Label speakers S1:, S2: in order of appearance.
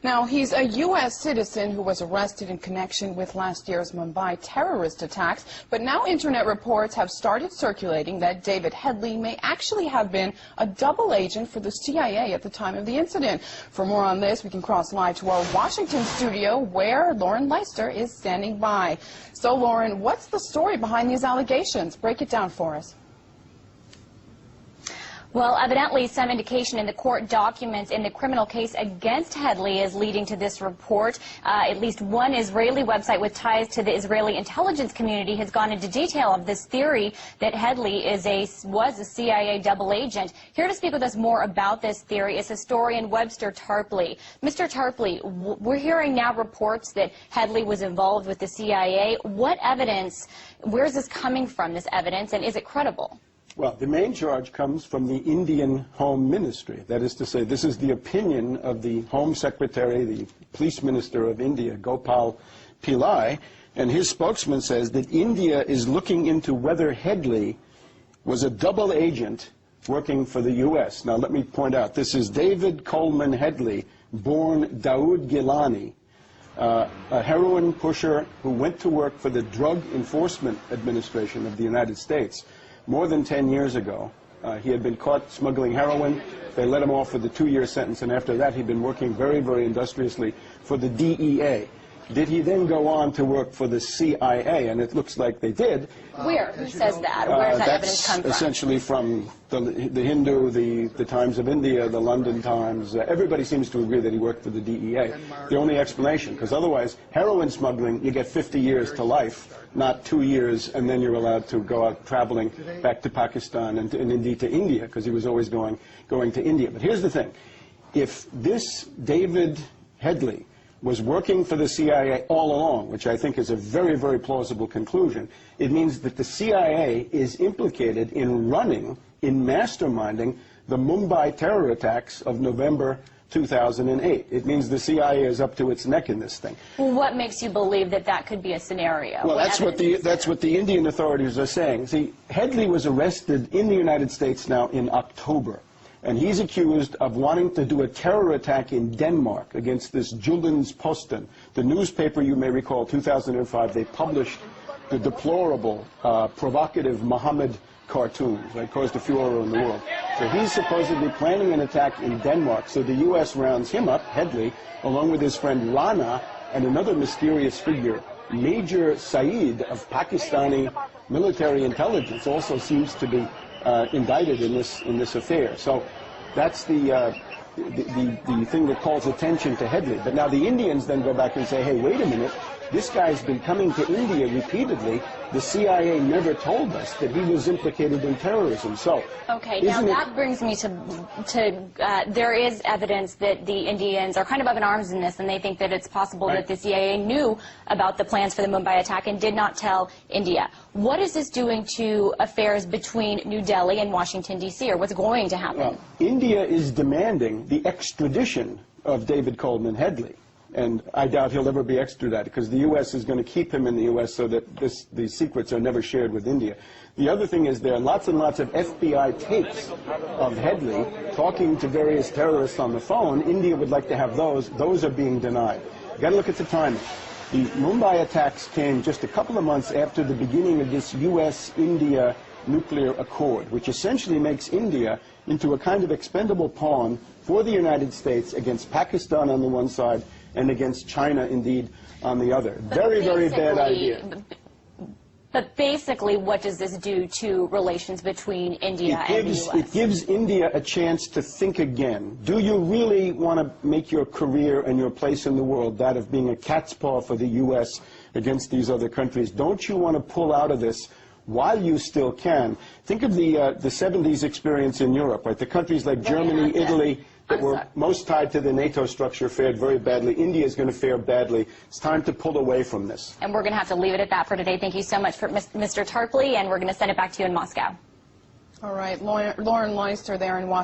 S1: Now, he's a U.S. citizen who was arrested in connection with last year's Mumbai terrorist attacks, but now internet reports have started circulating that David Headley may actually have been a double agent for the CIA at the time of the incident. For more on this, we can cross live to our Washington studio where Lauren Leister is standing by. So, Lauren, what's the story behind these allegations? Break it down for us.
S2: Well, evidently, some indication in the court documents in the criminal case against Headley is leading to this report. At least one Israeli website with ties to the Israeli intelligence community has gone into detail of this theory that Headley was a CIA double agent. Here to speak with us more about this theory is historian Webster Tarpley. Mr. Tarpley, we're hearing now reports that Headley was involved with the CIA. What evidence, where is this coming from, this evidence, and is it credible?
S3: Well, the main charge comes from the Indian Home Ministry. That is to say, this is the opinion of the Home Secretary, the Police Minister of India, Gopal Pillai, and his spokesman says that India is looking into whether Headley was a double agent working for the U.S. Now, let me point out, this is David Coleman Headley, born Daoud Gilani, a heroin pusher who went to work for the Drug Enforcement Administration of the United States. More than 10 years ago, he had been caught smuggling heroin. They let him off with a 2-year sentence, and after that he'd been working very, very industriously for the DEA. Did he then go on to work for the CIA? And it looks like they did.
S2: Where? Who says that? Where does that evidence come from?
S3: Essentially from the Hindu, the Times of India, the London Times. Everybody seems to agree that he worked for the DEA. The only explanation, because otherwise, heroin smuggling, you get 50 years to life, not 2 years, and then you're allowed to go out traveling back to Pakistan and indeed to India, because he was always going to India. But here's the thing. If this David Headley was working for the CIA all along, which I think is a very, very plausible conclusion, it means that the CIA is implicated in running, in masterminding, the Mumbai terror attacks of November 2008. It means the CIA is up to its neck in this thing.
S2: Well, what makes you believe that that could be a scenario?
S3: Well, that's what the Indian authorities are saying. See, Headley was arrested in the United States now in October. And he's accused of wanting to do a terror attack in Denmark against this Jyllands-Posten. The newspaper, you may recall, 2005, they published the deplorable, provocative Muhammad cartoons that caused a furor in the world. So he's supposedly planning an attack in Denmark. So the U.S. rounds him up, Headley, along with his friend Rana and another mysterious figure, Major Saeed of Pakistani military intelligence, also seems to be indicted in this affair. So that's the thing that calls attention to Headley. But now the Indians then go back and say, hey, wait a minute, this guy's been coming to India repeatedly. The CIA never told us that he was implicated in terrorism. So,
S2: okay, now that brings me to there is evidence that the Indians are kind of up in arms in this, and they think that it's possible that the CIA knew about the plans for the Mumbai attack and did not tell India. What is this doing to affairs between New Delhi and Washington, D.C., or what's going to happen?
S3: Well, India is demanding the extradition of David Coleman Headley. And I doubt he'll ever be extradited, because the U.S. is going to keep him in the U.S. so that these secrets are never shared with India. The other thing is there are lots and lots of FBI tapes of Headley talking to various terrorists on the phone. India would like to have those. Those are being denied. You've got to look at the timing. The Mumbai attacks came just a couple of months after the beginning of this U.S.-India nuclear accord, which essentially makes India into a kind of expendable pawn for the United States against Pakistan on the one side and against China, indeed, on the other. Very, very bad idea.
S2: But basically, what does this do to relations between India and the U.S.?
S3: It gives India a chance to think again. Do you really want to make your career and your place in the world that of being a cat's paw for the U.S. against these other countries? Don't you want to pull out of this while you still can? Think of the 70s experience in Europe, right? The countries like Germany, Italy, that were most tied to the NATO structure fared very badly. India is going to fare badly. It's time to pull away from this.
S2: And we're going to have to leave it at that for today. Thank you so much, for Mr. Tarpley, and we're going to send it back to you in Moscow.
S1: All right, Lauren Leister there in Washington.